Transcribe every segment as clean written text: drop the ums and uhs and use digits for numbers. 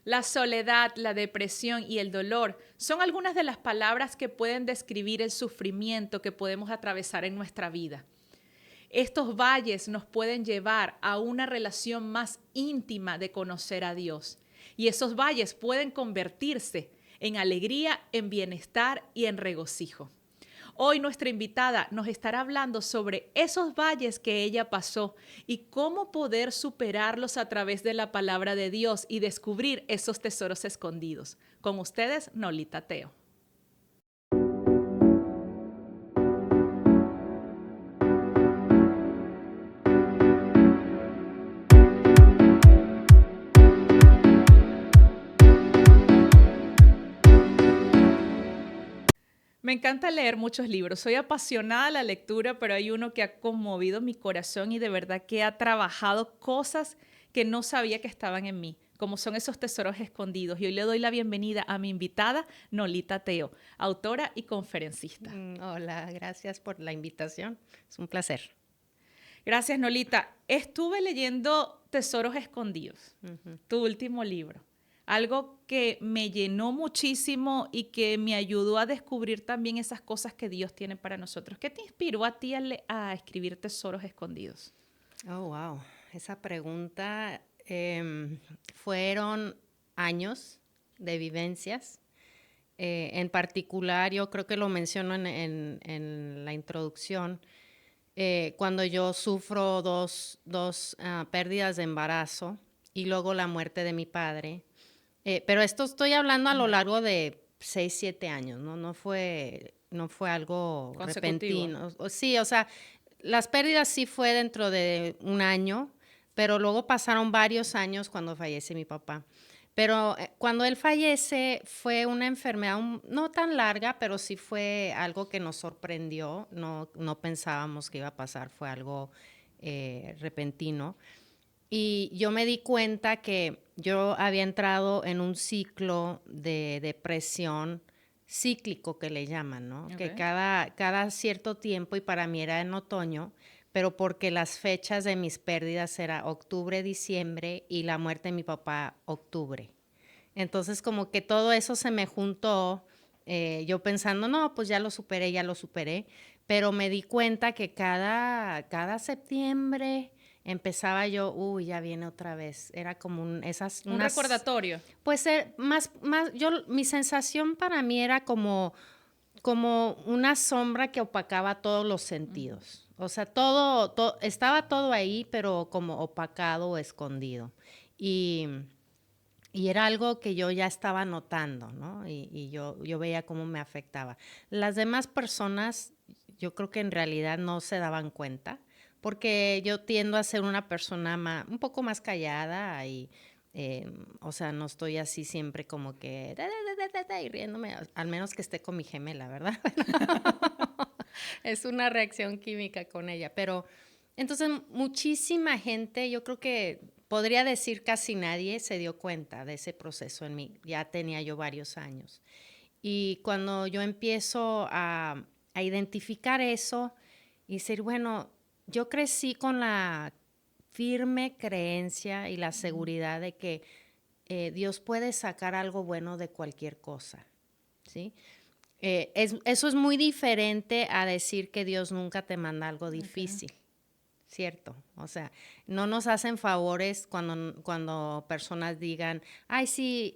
La soledad, la depresión y el dolor son algunas de las palabras que pueden describir el sufrimiento que podemos atravesar en nuestra vida. Estos valles nos pueden llevar a una relación más íntima de conocer a Dios. Y esos valles pueden convertirse en alegría, en bienestar y en regocijo. Hoy nuestra invitada nos estará hablando sobre esos valles que ella pasó y cómo poder superarlos a través de la palabra de Dios y descubrir esos tesoros escondidos. Con ustedes, Nolita Teo. Me encanta leer muchos libros. Soy apasionada de la lectura, pero hay uno que ha conmovido mi corazón y de verdad que ha trabajado cosas que no sabía que estaban en mí, como son esos tesoros escondidos. Y hoy le doy la bienvenida a mi invitada, Nolita Teo, autora y conferencista. Hola, gracias por la invitación. Es un placer. Gracias, Nolita. Estuve leyendo Tesoros Escondidos, Ujú. tu último libro. Algo que me llenó muchísimo y que me ayudó a descubrir también esas cosas que Dios tiene para nosotros. ¿Qué te inspiró a ti a escribir Tesoros Escondidos? Oh, wow. Esa pregunta fueron años de vivencias. En particular, yo creo que lo menciono en la introducción, cuando yo sufro dos pérdidas de embarazo y luego la muerte de mi padre. Pero esto estoy hablando a lo largo de 6, 7 años, ¿no? No fue algo Consecutivo. repentino. Sí, o sea, las pérdidas sí fue dentro de un año, pero luego pasaron varios años cuando fallece mi papá. Pero cuando él fallece fue una enfermedad no tan larga, pero sí fue algo que nos sorprendió. No pensábamos que iba a pasar, fue algo repentino. Y yo me di cuenta que yo había entrado en un ciclo de depresión cíclico que le llaman, ¿no? Que Okay. cada cierto tiempo, y para mí era en otoño, pero porque las fechas de mis pérdidas era octubre, diciembre y la muerte de mi papá octubre. Entonces como que todo eso se me juntó, yo pensando, no, pues ya lo superé, pero me di cuenta que cada septiembre empezaba yo, uy, ya viene otra vez. Era como Un recordatorio. pues mi sensación para mí era como una sombra que opacaba todos los sentidos. O sea, estaba todo ahí, pero como opacado o escondido. Y, y era algo que yo ya estaba notando, ¿no? Y yo veía cómo me afectaba. Las demás personas, yo creo que en realidad no se daban cuenta, porque yo tiendo a ser una persona un poco más callada y, o sea, no estoy así siempre como que y riéndome, al menos que esté con mi gemela, ¿verdad? Es una reacción química con ella, pero entonces muchísima gente, yo creo que podría decir casi nadie se dio cuenta de ese proceso en mí. Ya tenía yo varios años. Y cuando yo empiezo a identificar eso y decir, bueno, yo crecí con la firme creencia y la seguridad de que Dios puede sacar algo bueno de cualquier cosa, ¿sí? Eso es muy diferente a decir que Dios nunca te manda algo Okay. difícil. Cierto, o sea, no nos hacen favores cuando personas digan, ay, sí,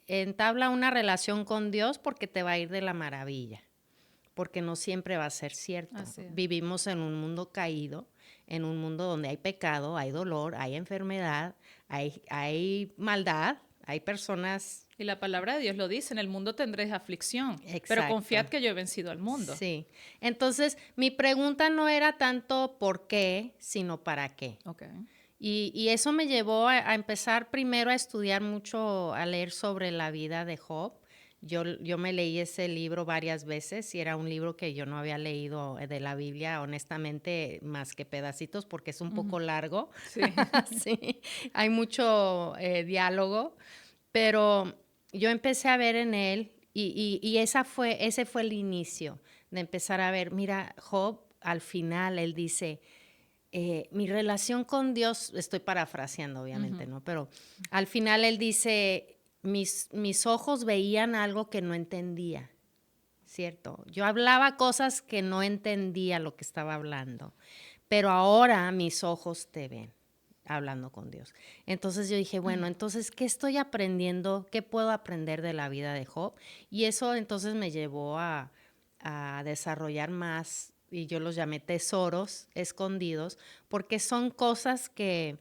entabla una relación con Dios porque te va a ir de la maravilla, porque no siempre va a ser cierto. Así es. Vivimos en un mundo caído, en un mundo donde hay pecado, hay dolor, hay enfermedad, hay maldad, hay personas. Y la palabra de Dios lo dice, en el mundo tendréis aflicción, pero confiad Exacto. que yo he vencido al mundo. Sí. Entonces, mi pregunta no era tanto por qué, sino para qué. Okay. Y eso me llevó a empezar primero a estudiar mucho, a leer sobre la vida de Job. Yo me leí ese libro varias veces y era un libro que yo no había leído de la Biblia, honestamente, más que pedacitos, porque es un Ujú. poco largo. Sí. Sí, hay mucho diálogo, pero yo empecé a ver en él y ese fue el inicio de empezar a ver, mira, Job, al final él dice, mi relación con Dios, estoy parafraseando obviamente, Ujú. ¿no? Pero al final él dice, mis ojos veían algo que no entendía, ¿cierto? Yo hablaba cosas que no entendía lo que estaba hablando, pero ahora mis ojos te ven hablando con Dios. Entonces yo dije, bueno, entonces, ¿qué estoy aprendiendo? ¿Qué puedo aprender de la vida de Job? Y eso entonces me llevó a desarrollar más, y yo los llamé tesoros escondidos, porque son cosas que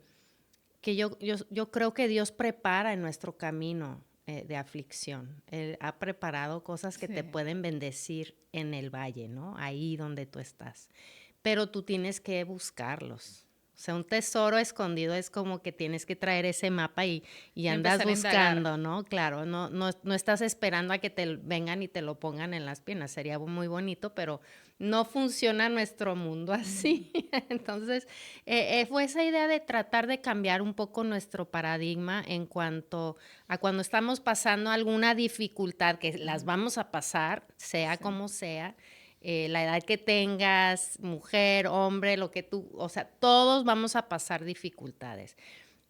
yo creo que Dios prepara en nuestro camino de aflicción. Él ha preparado cosas que te Sí. pueden bendecir en el valle, ¿no? Ahí donde tú estás. Pero tú tienes que buscarlos. O sea, un tesoro escondido es como que tienes que traer ese mapa y andas Empezar a indagar. buscando, ¿no? Claro, no estás esperando a que te vengan y te lo pongan en las piernas. Sería muy bonito, pero no funciona nuestro mundo así. Entonces, fue esa idea de tratar de cambiar un poco nuestro paradigma en cuanto a cuando estamos pasando alguna dificultad, que las vamos a pasar, sea Sí. como sea, la edad que tengas, mujer, hombre, lo que tú, o sea, todos vamos a pasar dificultades.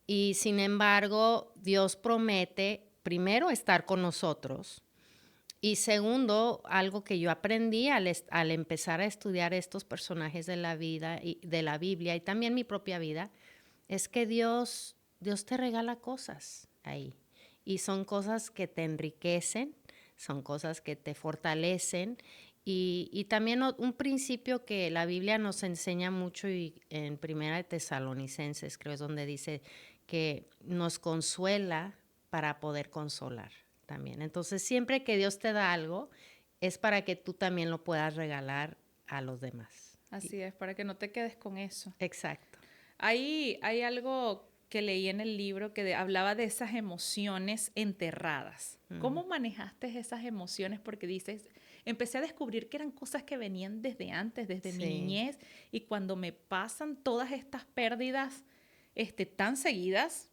Y sin embargo, Dios promete, primero, estar con nosotros. Y segundo, algo que yo aprendí al empezar a estudiar estos personajes de la vida y de la Biblia y también mi propia vida, es que Dios te regala cosas ahí. Y son cosas que te enriquecen, son cosas que te fortalecen. Y también un principio que la Biblia nos enseña mucho y en Primera de Tesalonicenses, creo es donde dice que nos consuela para poder consolar también. Entonces, siempre que Dios te da algo, es para que tú también lo puedas regalar a los demás. Así es, para que no te quedes con eso. Exacto. Hay algo que leí en el libro que hablaba de esas emociones enterradas. ¿Cómo manejaste esas emociones? Porque dices, empecé a descubrir que eran cosas que venían desde antes, desde mi Sí. niñez, y cuando me pasan todas estas pérdidas tan seguidas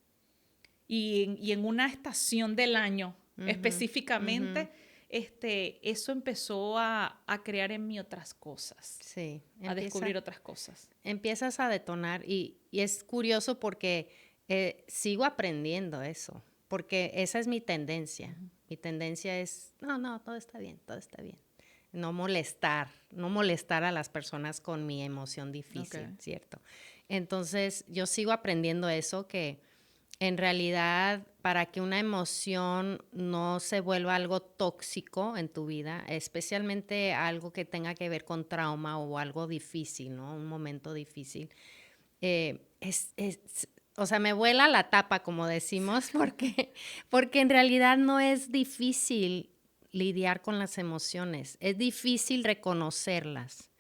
y en una estación del año específicamente, eso empezó a crear en mí otras cosas, Sí, a descubrir otras cosas. empiezas a detonar y es curioso porque sigo aprendiendo eso, porque esa es mi tendencia. Mi tendencia es, no, todo está bien, todo está bien. No molestar a las personas con mi emoción difícil, Okay. ¿cierto? Entonces, yo sigo aprendiendo eso, que en realidad, para que una emoción no se vuelva algo tóxico en tu vida, especialmente algo que tenga que ver con trauma o algo difícil, ¿no? Un momento difícil, o sea, me vuela la tapa, como decimos, porque en realidad no es difícil lidiar con las emociones, es difícil reconocerlas.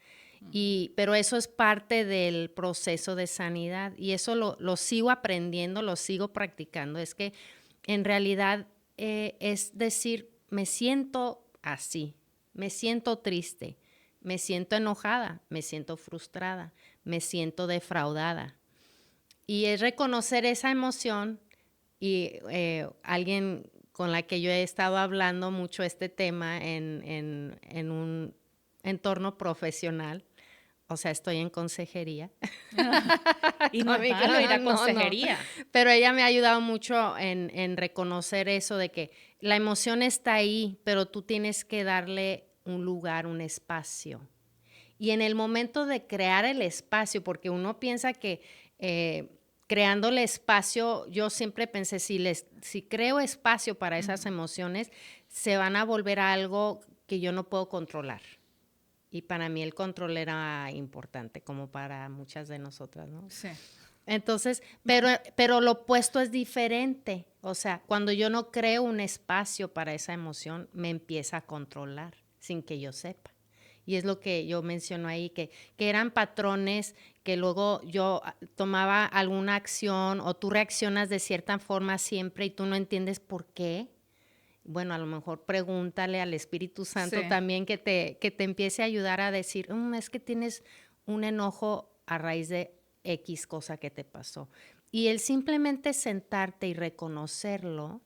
Pero eso es parte del proceso de sanidad y eso lo sigo aprendiendo, lo sigo practicando. Es que en realidad es decir, me siento así, me siento triste, me siento enojada, me siento frustrada, me siento defraudada. Y es reconocer esa emoción y alguien con la que yo he estado hablando mucho este tema en un entorno profesional, o sea, estoy en consejería. Y no es malo ir a No. consejería. Pero ella me ha ayudado mucho en reconocer eso de que la emoción está ahí, pero tú tienes que darle un lugar, un espacio. Y en el momento de crear el espacio, porque uno piensa que creando el espacio, yo siempre pensé, si creo espacio para esas emociones, se van a volver a algo que yo no puedo controlar. Y para mí el control era importante, como para muchas de nosotras, ¿no? Sí. Entonces, pero lo opuesto es diferente. O sea, cuando yo no creo un espacio para esa emoción, me empieza a controlar sin que yo sepa. Y es lo que yo menciono ahí, que eran patrones que luego yo tomaba alguna acción o tú reaccionas de cierta forma siempre y tú no entiendes por qué. Bueno, a lo mejor pregúntale al Espíritu Santo Sí. también que te empiece a ayudar a decir, es que tienes un enojo a raíz de X cosa que te pasó. Y el simplemente sentarte y reconocerlo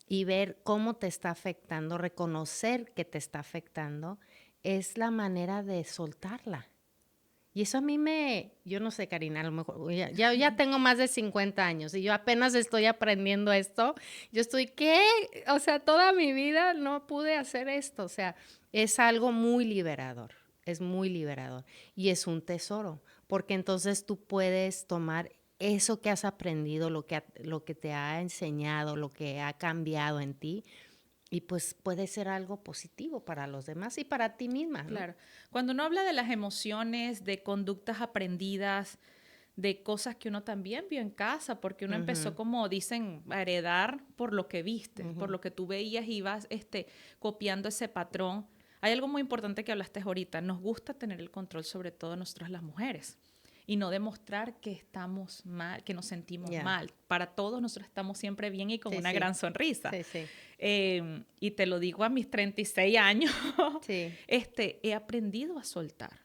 y ver cómo te está afectando, reconocer que te está afectando, es la manera de soltarla Y eso a mí yo no sé, Karina, a lo mejor ya tengo más de 50 años y yo apenas estoy aprendiendo esto. Yo estoy, ¿qué? O sea, toda mi vida no pude hacer esto. O sea, es algo muy liberador, es muy liberador y es un tesoro, porque entonces tú puedes tomar eso que has aprendido, lo que te ha enseñado, lo que ha cambiado en ti, y pues puede ser algo positivo para los demás y para ti misma, ¿no? Claro. Cuando uno habla de las emociones, de conductas aprendidas, de cosas que uno también vio en casa, porque uno empezó, como dicen, a heredar por lo que viste, por lo que tú veías y ibas copiando ese patrón. Hay algo muy importante que hablaste ahorita. Nos gusta tener el control sobre todo nosotras las mujeres y no demostrar que estamos mal, que nos sentimos mal. Para todos nosotros estamos siempre bien y con una gran sonrisa. Sí, sí. Y te lo digo a mis 36 años, Sí. he aprendido a soltar.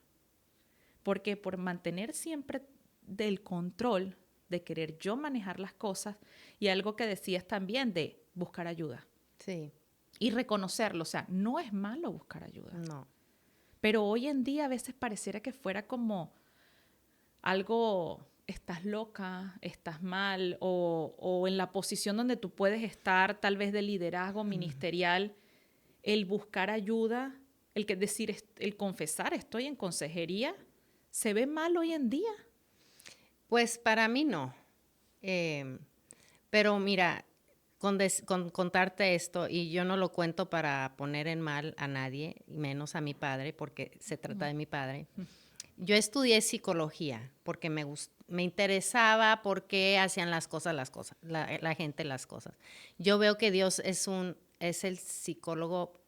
Porque por mantener siempre del control, de querer yo manejar las cosas, y algo que decías también de buscar ayuda. Sí. Y reconocerlo, o sea, no es malo buscar ayuda. No. Pero hoy en día a veces pareciera que fuera como algo, estás loca, estás mal, o en la posición donde tú puedes estar, tal vez de liderazgo ministerial, el buscar ayuda, el confesar, estoy en consejería, ¿se ve mal hoy en día? Pues para mí no. Pero mira, con contarte esto, y yo no lo cuento para poner en mal a nadie, y menos a mi padre, porque se trata de mi padre. Yo estudié psicología porque me interesaba por qué hacían las cosas, la gente las cosas. Yo veo que Dios es el psicólogo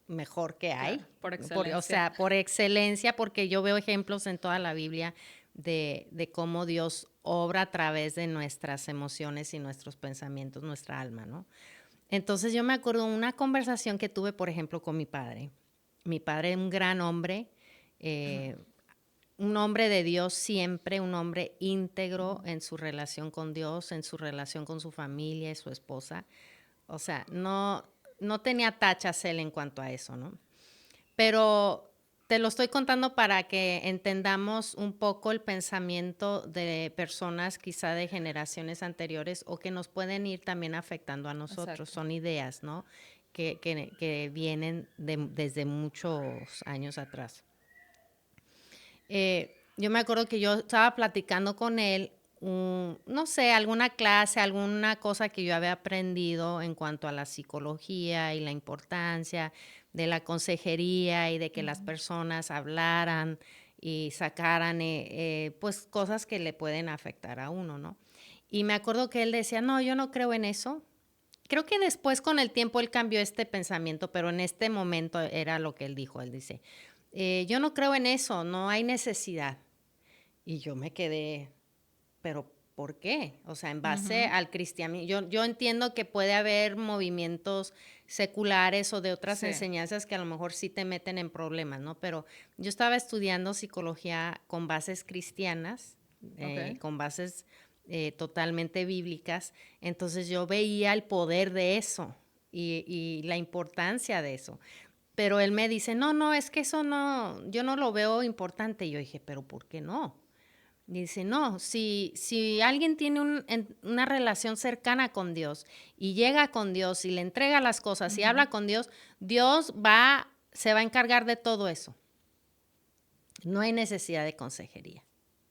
mejor que hay. Claro, por excelencia. O sea, por excelencia, porque yo veo ejemplos en toda la Biblia de cómo Dios obra a través de nuestras emociones y nuestros pensamientos, nuestra alma, ¿no? Entonces yo me acuerdo de una conversación que tuve, por ejemplo, con mi padre. Mi padre es un gran hombre, un hombre de Dios siempre, un hombre íntegro en su relación con Dios, en su relación con su familia y su esposa. O sea, no tenía tachas él en cuanto a eso, ¿no? Pero te lo estoy contando para que entendamos un poco el pensamiento de personas quizá de generaciones anteriores o que nos pueden ir también afectando a nosotros. Exacto. Son ideas, ¿no? Que vienen desde muchos años atrás. Yo me acuerdo que yo estaba platicando con él, no sé, alguna clase, alguna cosa que yo había aprendido en cuanto a la psicología y la importancia de la consejería y de que las personas hablaran y sacaran pues cosas que le pueden afectar a uno, ¿no? Y me acuerdo que él decía, no, yo no creo en eso. Creo que después con el tiempo él cambió este pensamiento, pero en este momento era lo que él dijo. Él dice, yo no creo en eso, no hay necesidad. Y yo me quedé, pero ¿por qué? O sea, en base al cristianismo. Yo entiendo que puede haber movimientos seculares o de otras enseñanzas que a lo mejor sí te meten en problemas, ¿no? Pero yo estaba estudiando psicología con bases cristianas, con bases totalmente bíblicas. Entonces yo veía el poder de eso y la importancia de eso. Pero él me dice, no, es que eso no, yo no lo veo importante. Y yo dije, ¿pero por qué no? Y dice, no, si alguien tiene una relación cercana con Dios y llega con Dios y le entrega las cosas y habla con Dios, Dios se va a encargar de todo eso. No hay necesidad de consejería.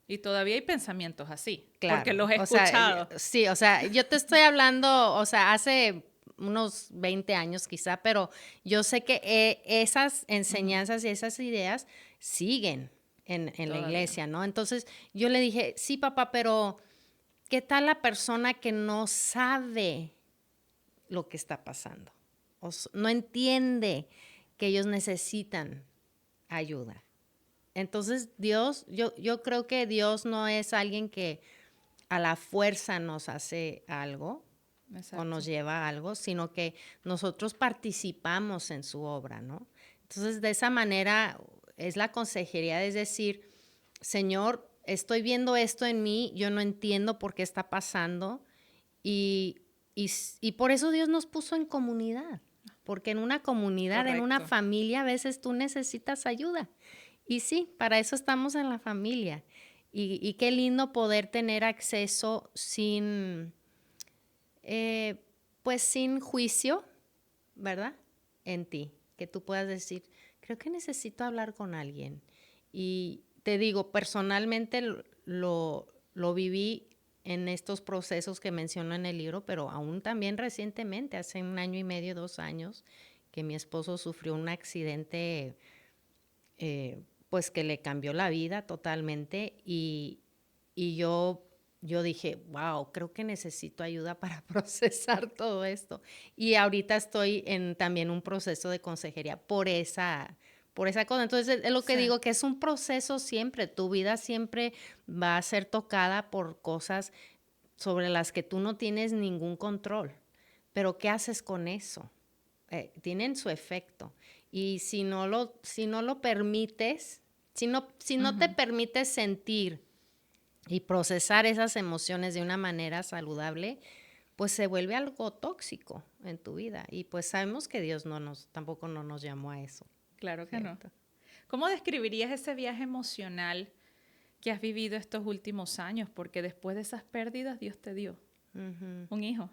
Y todavía hay pensamientos así, claro, porque los he escuchado. Sí, o sea, yo te estoy hablando, o sea, hace unos 20 años quizá, pero yo sé que esas enseñanzas y esas ideas siguen en la iglesia, ¿no? Entonces yo le dije, sí, papá, pero ¿qué tal la persona que no sabe lo que está pasando? No entiende que ellos necesitan ayuda. Entonces Dios, yo creo que Dios no es alguien que a la fuerza nos hace algo. Exacto. O nos lleva a algo, sino que nosotros participamos en su obra, ¿no? Entonces, de esa manera es la consejería, es decir, Señor, estoy viendo esto en mí, yo no entiendo por qué está pasando y por eso Dios nos puso en comunidad, porque en una comunidad, correcto, en una familia, a veces tú necesitas ayuda Y sí, para eso estamos en la familia. Y qué lindo poder tener acceso sin, pues sin juicio, ¿verdad? En ti, que tú puedas decir, creo que necesito hablar con alguien. Y te digo, personalmente lo viví en estos procesos que menciono en el libro, pero aún también recientemente, hace 1 año y medio, 2 años, que mi esposo sufrió un accidente, pues que le cambió la vida totalmente y yo dije, wow, creo que necesito ayuda para procesar todo esto. Y ahorita estoy en también un proceso de consejería por esa cosa. Entonces, es lo que Sí. digo, que es un proceso siempre. Tu vida siempre va a ser tocada por cosas sobre las que tú no tienes ningún control. Pero, ¿qué haces con eso? Tienen su efecto. Y si no lo permites, si no te permites sentir y procesar esas emociones de una manera saludable, pues se vuelve algo tóxico en tu vida. Y pues sabemos que Dios tampoco no nos llamó a eso. Claro que no. ¿Cierto? ¿Cómo describirías ese viaje emocional que has vivido estos últimos años? Porque después de esas pérdidas, Dios te dio un hijo,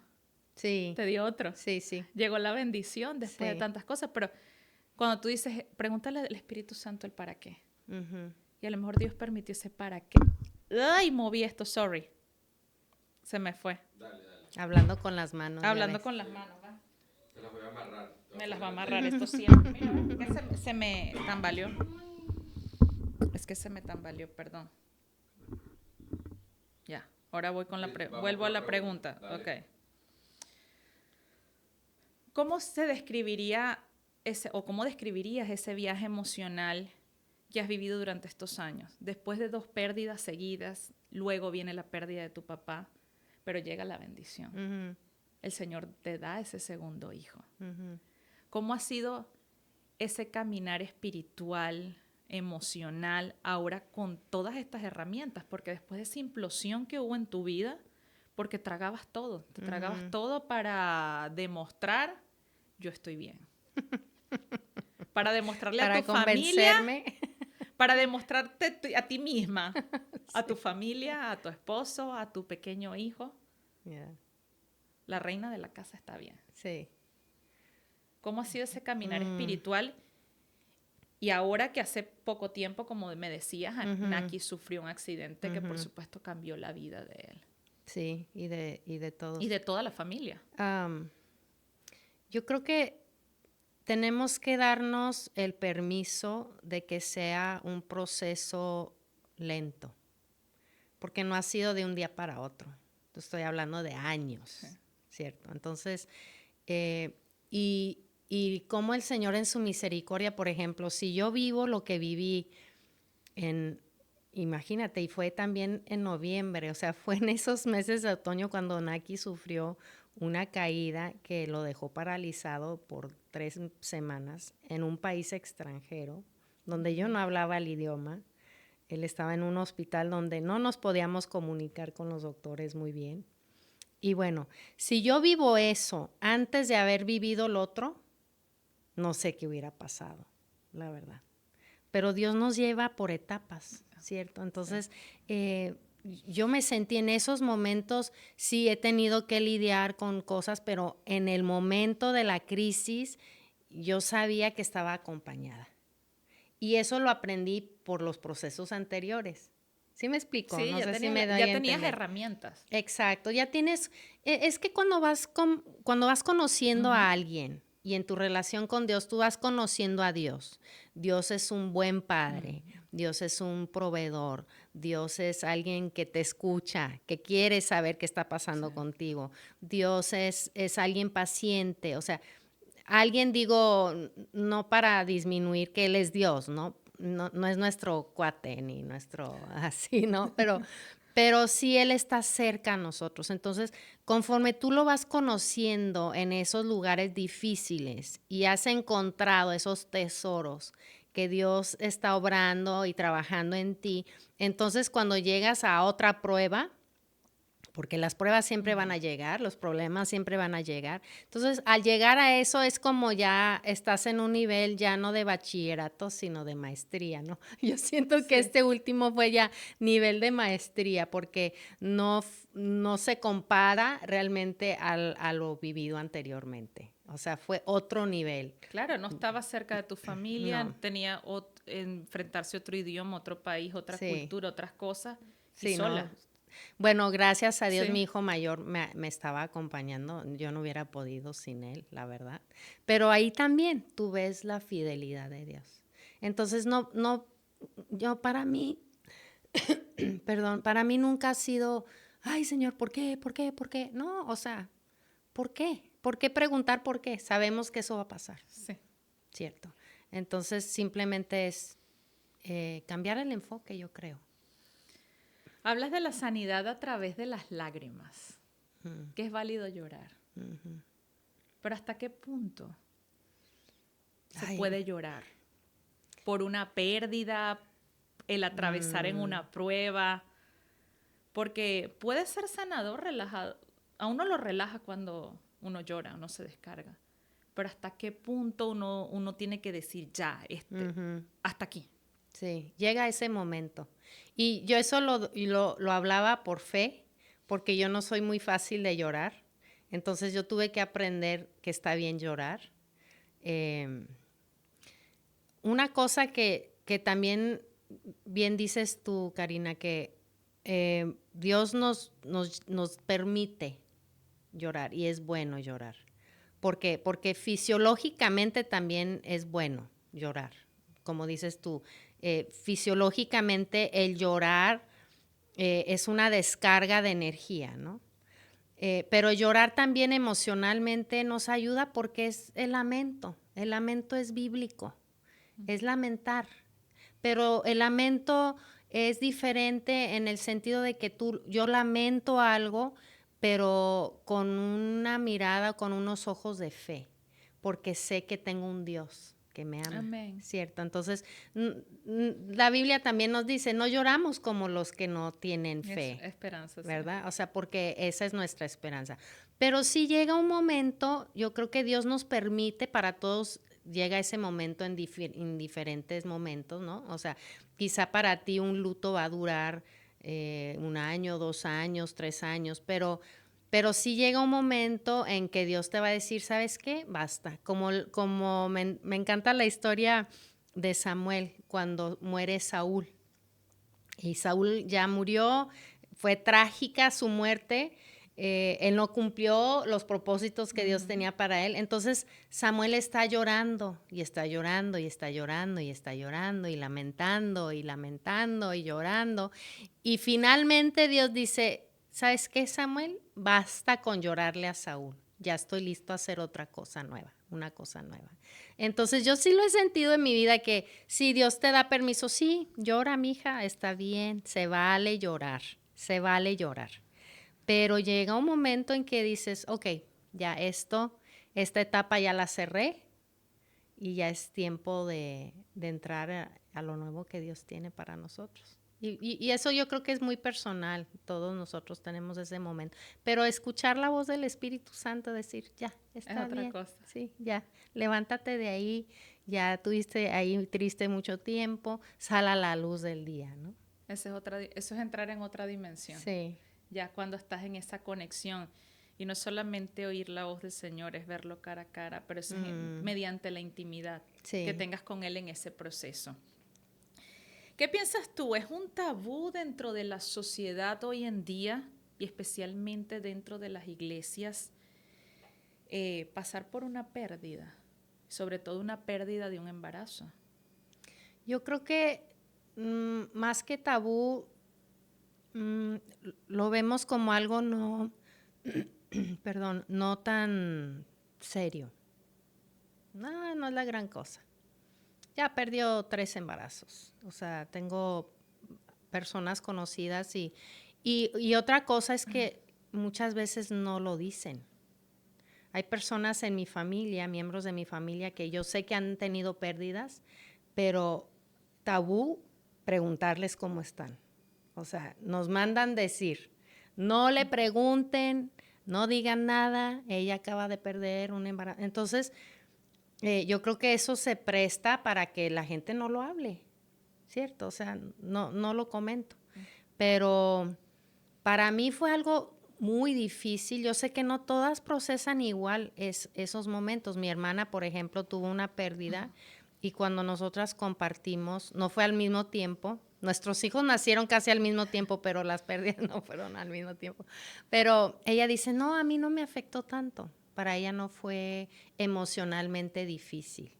Sí, te dio otro. sí, sí. Llegó la bendición después de Sí. tantas cosas, pero cuando tú dices, pregúntale al Espíritu Santo el para qué. Ujú. Y a lo mejor Dios permitió ese para qué. ¡Ay! Moví esto, sorry. Se me fue. Hablando con las manos. ya Hablando ves. con las manos, ¿va? Te las voy a amarrar. Me las va a amarrar esto siempre. Mira, que se me tambaleó. Es que se me tambaleó, perdón. Ya, ahora voy con vuelvo a la pregunta. Ok. ¿Cómo se describiría cómo describirías ese viaje emocional que has vivido durante estos años? Después de 2 pérdidas seguidas, luego viene la pérdida de tu papá, pero llega la bendición. Ujú, El Señor te da ese segundo hijo. ujú. ¿Cómo ha sido ese caminar espiritual, emocional, ahora con todas estas herramientas? Porque después de esa implosión que hubo en tu vida, porque tragabas todo, te tragabas todo para demostrar, yo estoy bien. Para demostrarle Para a tu familia, convencerme. para demostrarte a ti misma, a tu familia, a tu esposo, a tu pequeño hijo. Yeah, La reina de la casa está bien. sí. ¿Cómo ha sido ese caminar espiritual? Y ahora que hace poco tiempo, como me decías, Naki sufrió un accidente que por supuesto cambió la vida de él. Sí, y de todos. Y de toda la familia. Yo creo que tenemos que darnos el permiso de que sea un proceso lento, porque no ha sido de un día para otro. Estoy hablando de años, Sí. ¿cierto? Entonces, y como el Señor en su misericordia, por ejemplo, si yo vivo lo que viví imagínate, y fue también en noviembre, o sea, fue en esos meses de otoño cuando Naki sufrió una caída que lo dejó paralizado por 3 semanas en un país extranjero, donde yo no hablaba el idioma. Él estaba en un hospital donde no nos podíamos comunicar con los doctores muy bien. Y bueno, si yo vivo eso antes de haber vivido lo otro, no sé qué hubiera pasado, la verdad. Pero Dios nos lleva por etapas, ¿cierto? Entonces, yo me sentí en esos momentos, sí he tenido que lidiar con cosas, pero en el momento de la crisis yo sabía que estaba acompañada. Y eso lo aprendí por los procesos anteriores. ¿Sí me explico? Sí, No sé si ya me doy a tenías entender. herramientas. Exacto, ya tienes, es que cuando vas conociendo a alguien y en tu relación con Dios, tú vas conociendo a Dios. Dios es un buen padre, Dios es un proveedor, Dios es alguien que te escucha, que quiere saber qué está pasando contigo. Dios es alguien paciente, o sea, alguien digo, no para disminuir que Él es Dios, ¿no? No es nuestro cuate ni nuestro así, ¿no? Pero sí Él está cerca a nosotros. Entonces, conforme tú lo vas conociendo en esos lugares difíciles y has encontrado esos tesoros que Dios está obrando y trabajando en ti, entonces cuando llegas a otra prueba, porque las pruebas siempre van a llegar, los problemas siempre van a llegar. Entonces, al llegar a eso es como ya estás en un nivel ya no de bachillerato, sino de maestría, ¿no? Yo siento que este último fue ya nivel de maestría, porque no se compara realmente a lo vivido anteriormente. O sea, fue otro nivel. Claro, no estaba cerca de tu familia, No. tenía enfrentarse a otro idioma, otro país, otra Sí. cultura, otras cosas, y Sí, sola. no. Bueno, gracias a Dios Sí. mi hijo mayor me estaba acompañando. Yo no hubiera podido sin él, la verdad. Pero ahí también tú ves la fidelidad de Dios. Entonces, yo para mí, perdón, para mí nunca ha sido, ay, Señor, ¿por qué? ¿Por qué? ¿Por qué? No, o sea, ¿por qué? ¿Por qué preguntar por qué? Sabemos que eso va a pasar, Sí. ¿cierto? Entonces, simplemente es cambiar el enfoque, yo creo. Hablas de la sanidad a través de las lágrimas, que es válido llorar. Pero ¿hasta qué punto se puede llorar? Por una pérdida, el atravesar en una prueba, porque puede ser sanador, relajado. A uno lo relaja cuando uno llora, uno se descarga. Pero ¿hasta qué punto uno tiene que decir ya, hasta aquí? Sí, llega ese momento. Y yo eso lo hablaba por fe, porque yo no soy muy fácil de llorar. Entonces yo tuve que aprender que está bien llorar. Una cosa que también bien dices tú, Karina, que Dios nos permite llorar y es bueno llorar. ¿Por qué? Porque fisiológicamente también es bueno llorar. Como dices tú, fisiológicamente el llorar es una descarga de energía, ¿no? Pero llorar también emocionalmente nos ayuda porque es el lamento. El lamento es bíblico, es lamentar. Pero el lamento es diferente en el sentido de que yo lamento algo, pero con una mirada, con unos ojos de fe, porque sé que tengo un Dios que me ama. Amén. ¿Cierto? Entonces, la Biblia también nos dice, no lloramos como los que no tienen fe. Es esperanza, ¿Verdad? sí. O sea, porque esa es nuestra esperanza. Pero si llega un momento, yo creo que Dios nos permite, para todos llega ese momento en diferentes momentos, ¿no? O sea, quizá para ti un luto va a durar 1 año, 2 años, 3 años, pero sí llega un momento en que Dios te va a decir, ¿sabes qué? Basta. Como me encanta la historia de Samuel cuando muere Saúl. Y Saúl ya murió, fue trágica su muerte, él no cumplió los propósitos que Dios tenía para él. Entonces Samuel está llorando y está llorando y está llorando y está llorando y lamentando y lamentando y llorando. Y finalmente Dios dice, ¿sabes qué, Samuel? Basta con llorarle a Saúl. Ya estoy listo a hacer otra cosa nueva, una cosa nueva. Entonces yo sí lo he sentido en mi vida que si Dios te da permiso, sí, llora, mija, está bien, se vale llorar, se vale llorar. Pero llega un momento en que dices, ok, ya esta etapa ya la cerré y ya es tiempo de entrar a lo nuevo que Dios tiene para nosotros. Y eso yo creo que es muy personal, todos nosotros tenemos ese momento. Pero escuchar la voz del Espíritu Santo, decir, ya, está Es otra bien. cosa. Sí, ya, levántate de ahí, ya tuviste ahí triste mucho tiempo, sal a la luz del día, ¿no? Eso es entrar en otra dimensión. Sí. Ya cuando estás en esa conexión. Y no es solamente oír la voz del Señor, es verlo cara a cara, pero eso es mediante la intimidad que tengas con Él en ese proceso. ¿Qué piensas tú? ¿Es un tabú dentro de la sociedad hoy en día y especialmente dentro de las iglesias pasar por una pérdida? Sobre todo una pérdida de un embarazo. Yo creo que más que tabú, lo vemos como algo no tan serio. No es la gran cosa. Ya perdió 3 embarazos. O sea, tengo personas conocidas y otra cosa es que muchas veces no lo dicen. Hay personas en mi familia, miembros de mi familia, que yo sé que han tenido pérdidas, pero tabú preguntarles cómo están. O sea, nos mandan decir, No le pregunten, no digan nada, ella acaba de perder un embarazo. Entonces, yo creo que eso se presta para que la gente no lo hable, ¿cierto? O sea, no lo comento. Pero para mí fue algo muy difícil. Yo sé que no todas procesan igual esos momentos. Mi hermana, por ejemplo, tuvo una pérdida y cuando nosotras compartimos, no fue al mismo tiempo. Nuestros hijos nacieron casi al mismo tiempo, pero las pérdidas no fueron al mismo tiempo. Pero ella dice, no, a mí no me afectó tanto. Para ella no fue emocionalmente difícil.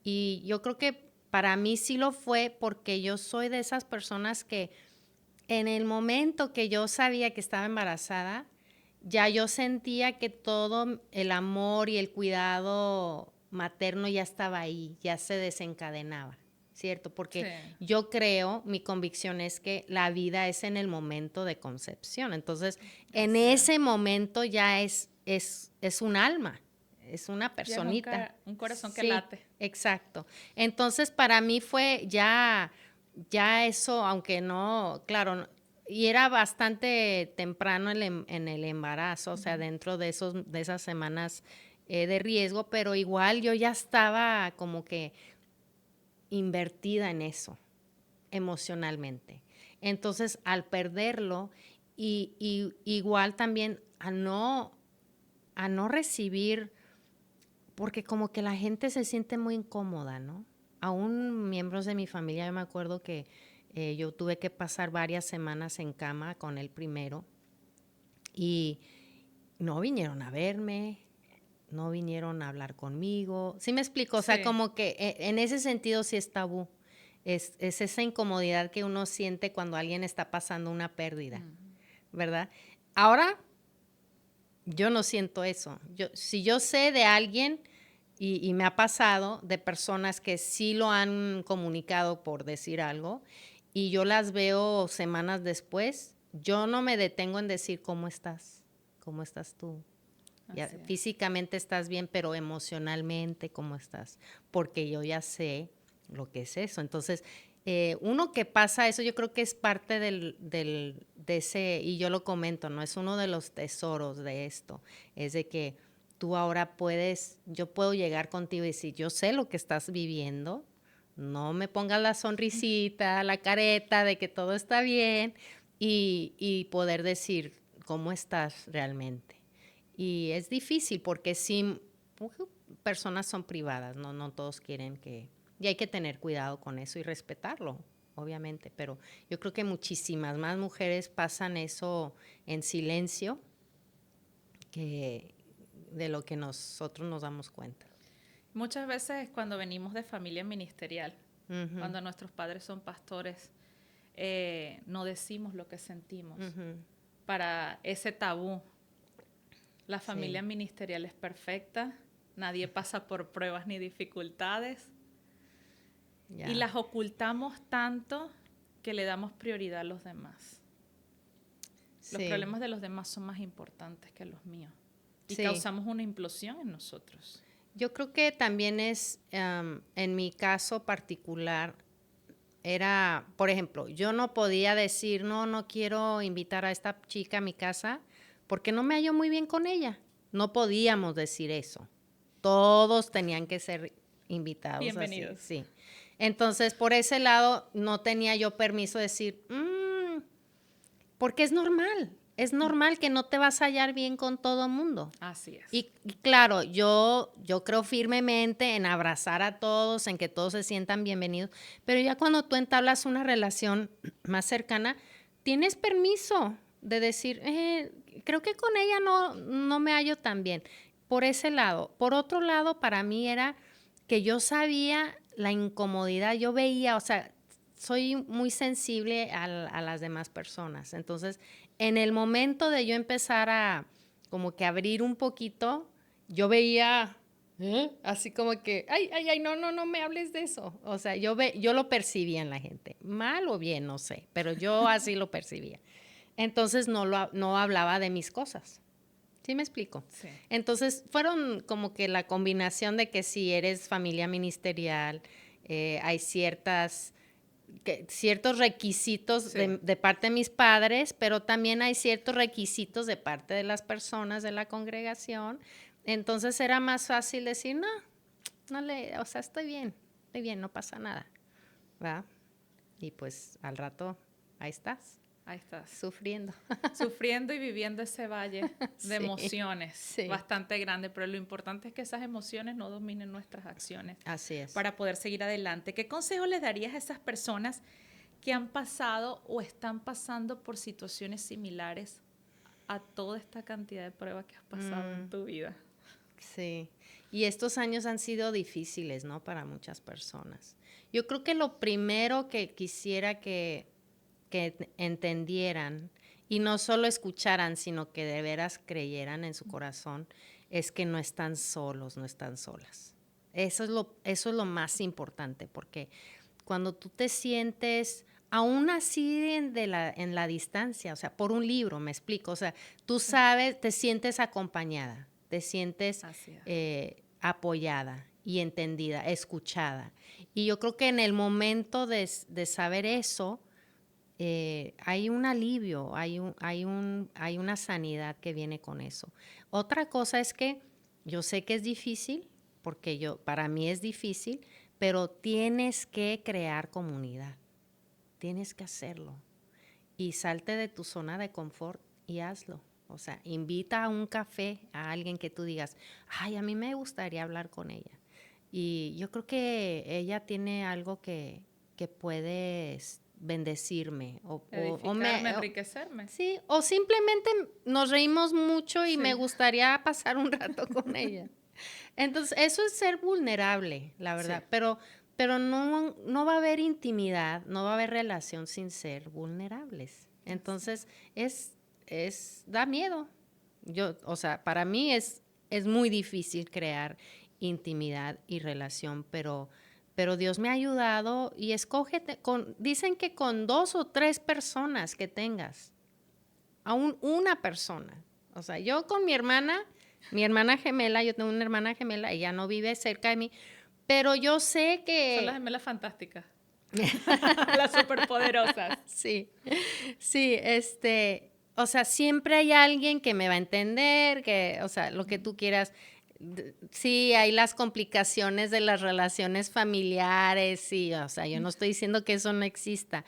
Y yo creo que para mí sí lo fue porque yo soy de esas personas que en el momento que yo sabía que estaba embarazada, ya yo sentía que todo el amor y el cuidado materno ya estaba ahí, ya se desencadenaba, ¿cierto? Porque Sí. yo creo, mi convicción es que la vida es en el momento de concepción. Entonces, en ese momento ya es un alma, es una Ya es personita. un corazón que Sí, late. exacto. Entonces, para mí fue ya eso, aunque no, claro, y era bastante temprano en el embarazo, o sea, dentro de esas semanas de riesgo, pero igual yo ya estaba como que invertida en eso emocionalmente. Entonces, al perderlo y igual también a no recibir, porque como que la gente se siente muy incómoda, ¿no? Aún miembros de mi familia, yo me acuerdo que yo tuve que pasar varias semanas en cama con el primero y no vinieron a verme, no vinieron a hablar conmigo. ¿Sí me explico? O sea, Sí. como que en ese sentido sí es tabú. Es esa incomodidad que uno siente cuando alguien está pasando una pérdida, ¿verdad? Ahora yo no siento eso. Si yo sé de alguien y me ha pasado de personas que sí lo han comunicado por decir algo y yo las veo semanas después, yo no me detengo en decir cómo estás tú. Ya, Así es. físicamente estás bien, pero emocionalmente, ¿cómo estás? Porque yo ya sé lo que es eso. Entonces, uno que pasa eso, yo creo que es parte de ese, y yo lo comento, ¿no? Es uno de los tesoros de esto, es de que tú ahora yo puedo llegar contigo y decir, yo sé lo que estás viviendo, no me pongas la sonrisita, la careta de que todo está bien y poder decir cómo estás realmente. Y es difícil porque sí, personas son privadas, no todos quieren que... Y hay que tener cuidado con eso y respetarlo, obviamente. Pero yo creo que muchísimas más mujeres pasan eso en silencio que de lo que nosotros nos damos cuenta. Muchas veces cuando venimos de familia ministerial, cuando nuestros padres son pastores, no decimos lo que sentimos. Para ese tabú, la familia ministerial es perfecta, nadie pasa por pruebas ni dificultades y las ocultamos tanto que le damos prioridad a los demás. Los problemas de los demás son más importantes que los míos y causamos una implosión en nosotros. Yo creo que también es, en mi caso particular, era, por ejemplo, yo no podía decir, no quiero invitar a esta chica a mi casa porque no me hallo muy bien con ella. No podíamos decir eso. Todos tenían que ser invitados. Bienvenidos. Así, sí. Entonces, por ese lado, no tenía yo permiso de decir, porque es normal. Es normal que no te vas a hallar bien con todo el mundo. Así es. Y claro, yo creo firmemente en abrazar a todos, en que todos se sientan bienvenidos, pero ya cuando tú entablas una relación más cercana, tienes permiso de decir, creo que con ella no me hallo tan bien. Por ese lado. Por otro lado, para mí era que yo sabía la incomodidad, yo veía, o sea, soy muy sensible a las demás personas. Entonces, en el momento de yo empezar a como que abrir un poquito, yo veía así como que, ay, no me hables de eso. O sea, yo lo percibía en la gente, mal o bien, no sé, pero yo así lo percibía. Entonces no hablaba de mis cosas. ¿Sí me explico? Sí. Entonces fueron como que la combinación de que si eres familia ministerial, hay ciertas ciertos requisitos Sí. de parte de mis padres, pero también hay ciertos requisitos de parte de las personas de la congregación. Entonces era más fácil decir, no, o sea, estoy bien, no pasa nada, ¿verdad? Y pues al rato, ahí estás, Ahí estás. sufriendo. Sufriendo y viviendo ese valle de Sí, emociones sí. bastante grande, pero lo importante es que esas emociones no dominen nuestras acciones Así es. para poder seguir adelante. ¿Qué consejo les darías a esas personas que han pasado o están pasando por situaciones similares a toda esta cantidad de pruebas que has pasado en tu vida? Sí, y estos años han sido difíciles, ¿no? Para muchas personas. Yo creo que lo primero que quisiera que entendieran, y no solo escucharan, sino que de veras creyeran en su corazón, es que no están solos, no están solas. Eso es lo más importante, porque cuando tú te sientes, aún así en la distancia, o sea, por un libro, me explico, o sea, tú sabes, te sientes acompañada, te sientes Así es. apoyada y entendida, escuchada. Y yo creo que en el momento de saber eso, hay un alivio, hay una sanidad que viene con eso. Otra cosa es que yo sé que es difícil, porque para mí es difícil, pero tienes que crear comunidad, tienes que hacerlo. Y salte de tu zona de confort y hazlo. O sea, invita a un café a alguien que tú digas, ay, a mí me gustaría hablar con ella. Y yo creo que ella tiene algo que puedes bendecirme Edificarme, enriquecerme. sí, o simplemente nos reímos mucho y me Sí. gustaría pasar un rato con ella. Entonces, eso es ser vulnerable, la verdad, Sí. pero no va a haber intimidad, no va a haber relación sin ser vulnerables. Entonces, da miedo. O sea, para mí es muy difícil crear intimidad y relación, pero Dios me ha ayudado y escógete dicen que con 2 o 3 personas que tengas, aún una persona. O sea, yo con mi hermana gemela, yo tengo una hermana gemela, ella no vive cerca de mí, pero yo sé Son las que gemelas fantásticas. Las superpoderosas. sí, o sea, siempre hay alguien que me va a entender, o sea, lo que tú quieras. Sí, hay las complicaciones de las relaciones familiares, sí, o sea, yo no estoy diciendo que eso no exista,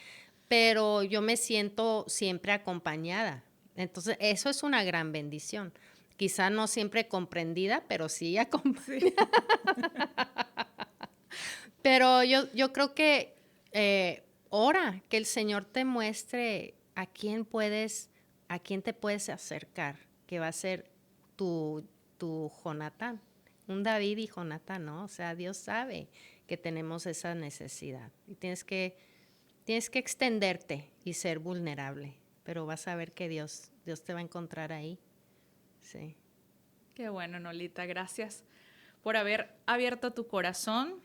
pero yo me siento siempre acompañada. Entonces, eso es una gran bendición. Quizá no siempre comprendida, pero sí acompañada. Sí. Pero yo creo que ora, que el Señor te muestre a quién te puedes acercar, que va a ser tu Jonatán, un David y Jonatán, ¿no? O sea, Dios sabe que tenemos esa necesidad y tienes que extenderte y ser vulnerable, pero vas a ver que Dios te va a encontrar ahí. Sí. Qué bueno, Nolita. Gracias por haber abierto tu corazón,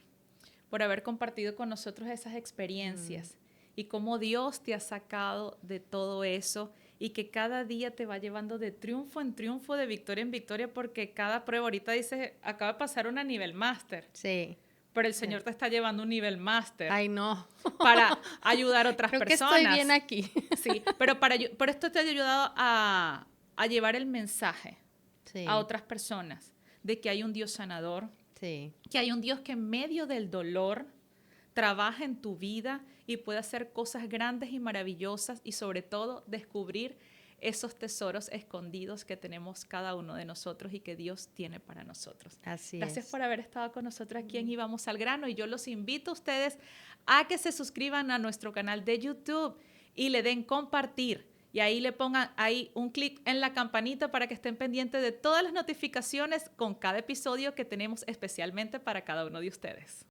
por haber compartido con nosotros esas experiencias y cómo Dios te ha sacado de todo eso y que cada día te va llevando de triunfo en triunfo, de victoria en victoria, porque cada prueba, ahorita dices, acaba de pasar una nivel máster. Sí. Pero el Señor te está llevando un nivel máster. Ay, no. Para ayudar a otras Creo personas. que estoy bien aquí. Sí, pero por esto te ha ayudado a llevar el mensaje Sí. a otras personas de que hay un Dios sanador, Sí. que hay un Dios que en medio del dolor trabaja en tu vida y puede hacer cosas grandes y maravillosas y sobre todo descubrir esos tesoros escondidos que tenemos cada uno de nosotros y que Dios tiene para nosotros. Así Gracias es. por haber estado con nosotros aquí en Y Vamos al Grano y yo los invito a ustedes a que se suscriban a nuestro canal de YouTube y le den compartir y ahí le pongan ahí un clic en la campanita para que estén pendientes de todas las notificaciones con cada episodio que tenemos especialmente para cada uno de ustedes.